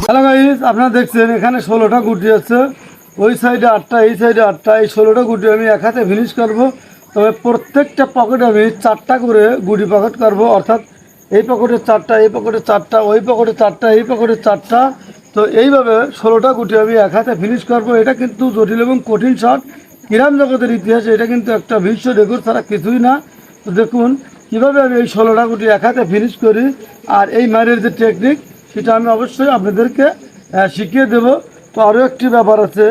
Hello guys, আপনারা দেখছেন এখানে 16টা গুটি আছে। ওই সাইডে 8টা, এই সাইডে 8টা। এই 16টা গুটি আমি এক হাতে ফিনিশ করব। তবে প্রত্যেকটা পকেটে আমি 4টা করে গুটি পকেট করব, অর্থাৎ এই পকেটে 4টা, এই পকেটে 4টা, ওই পকেটে 4টা, এই পকেটে 4টা। তো এইভাবে 16টা গুটি আমি এক হাতে ফিনিশ করব। এটা কিন্তু জটিল এবং কঠিন শট। ক্রীড়া জগতের ইতিহাসে এটা কিন্তু একটা বিশ্ব রেকর্ড ছাড়া কিছুই না। তো দেখুন কীভাবে আমি এই 16টা গুটি এক হাতে ফিনিশ করি। আর এই মারের যে টেকনিক, সেটা আমি অবশ্যই আপনাদেরকে শিখিয়ে দেব। তো আরও একটি ব্যাপার আছে,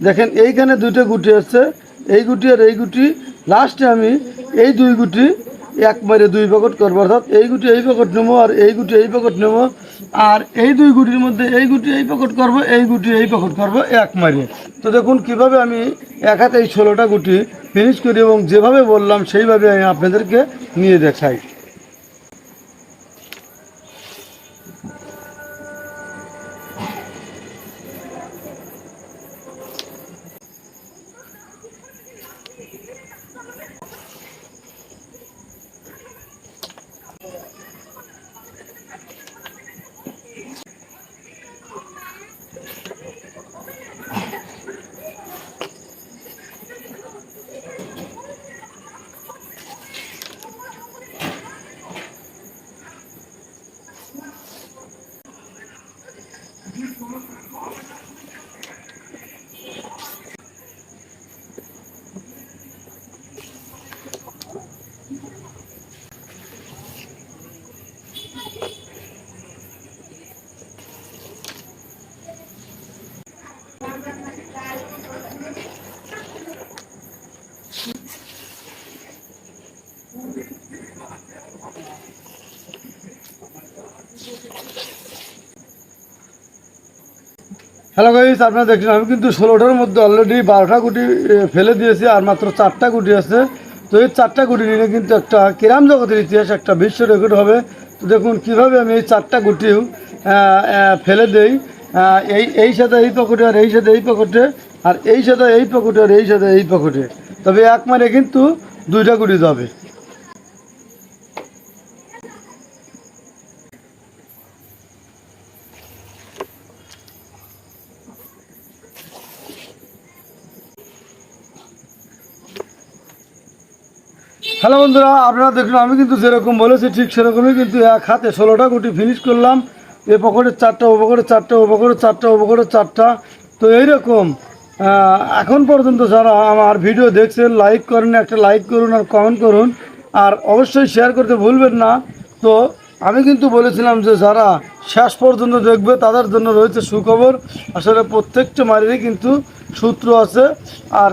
দেখেন এইখানে দুইটা গুটি আছে, এই গুটি আর এই গুটি। লাস্টে আমি এই দুই গুটি এক মারে দুই পকেট করবো, অর্থাৎ এই গুটি এই পকেট নেবো আর এই গুটি এই পকেট নেবো। আর এই দুই গুটির মধ্যে এই গুটি এই পকেট করবো, এই গুটি এই পকেট করবো এক মারে। তো দেখুন কীভাবে আমি এক হাতে এই 16টা গুটি ফিনিশ করি এবং যেভাবে বললাম সেইভাবে আমি আপনাদেরকে নিয়ে দেখাই। হ্যালো গাইস, আপনারা দেখছেন আমি কিন্তু 16টার মধ্যে অলরেডি 12টা গুটি ফেলে দিয়েছি, আর মাত্র 4টা গুটি আছে। তো এই 4টা গুটি নিয়ে কিন্তু একটা ক্রীড়া জগতের ইতিহাস, একটা বিশ্ব রেকর্ড হবে। তো দেখুন কীভাবে আমি এই 4টা গুটিও ফেলে দেই। এই সাথে এই পকেটে, আর এই সাথে এই পকেটে, আর এই সাথে এই পকেটে, আর এই সাথে এই পকেটে। তবে এক মারে কিন্তু 2টা গুটি যাবে। হ্যালো বন্ধুরা, আপনারা দেখুন আমি কিন্তু যেরকম বলেছি ঠিক সেরকমই কিন্তু এক হাতে 16টা গুটি ফিনিশ করলাম। এ পকেটের 4টা, ও পকেটের 4টা, ও পকেটের 4টা, ও পকেটের 4টা। তো এইরকম এখন পর্যন্ত যারা আমার ভিডিও দেখছেন, লাইক করেন, একটা লাইক করুন আর কমেন্ট করুন, আর অবশ্যই শেয়ার করতে ভুলবেন না। তো আমি কিন্তু বলেছিলাম যে যারা শেষ পর্যন্ত দেখবে তাদের জন্য রয়েছে সুখবর। আসলে প্রত্যেকটা মারেরই কিন্তু সূত্র আছে, আর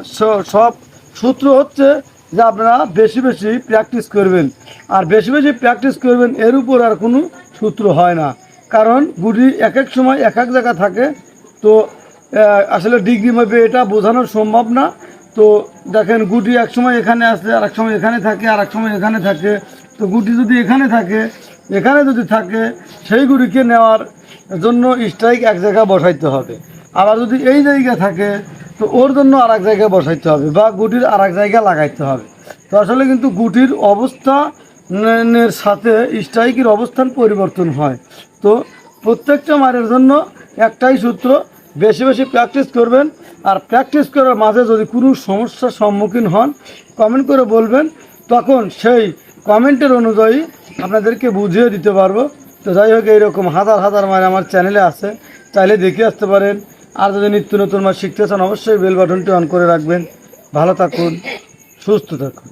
সব সূত্র হচ্ছে যে আপনারা বেশি বেশি প্র্যাকটিস করবেন, আর বেশি বেশি প্র্যাকটিস করবেন, এর উপর আর কোনো সূত্র হয় না। কারণ গুটি এক এক সময় এক এক জায়গা থাকে। তো আসলে ডিগ্রি মাপে এটা বোঝানো সম্ভব না। তো দেখেন গুটি এক সময় এখানে আসে, আর এক সময় এখানে থাকে, আর এক সময় এখানে থাকে। তো গুটি যদি এখানে থাকে, এখানে যদি থাকে, সেই গুটিকে নেওয়ার জন্য স্ট্রাইক এক জায়গায় বসাইতে হবে। আবার যদি এই জায়গায় থাকে, তো ওর জন্য আর এক জায়গায় বসাইতে হবে, বা গুটির আর এক জায়গায় লাগাইতে হবে। তো আসলে কিন্তু গুটির অবস্থানের সাথে স্ট্রাইকের অবস্থান পরিবর্তন হয়। তো প্রত্যেকটা মারের জন্য একটাই সূত্র, বেশি বেশি প্র্যাকটিস করবেন। আর প্র্যাকটিস করার মাঝে যদি কোনো সমস্যার সম্মুখীন হন, কমেন্ট করে বলবেন, তখন সেই কমেন্টের অনুযায়ী আপনাদেরকে বুঝিয়ে দিতে পারবো। তো যাই হোক, এইরকম হাজার হাজার মার আমার চ্যানেলে আছে, চাইলে দেখে আসতে পারেন। আর যদি নিত্য নতুন মাছ শিখতে চান, অবশ্যই বেল বাটনটি অন করে রাখবেন। ভালো থাকুন, সুস্থ থাকুন।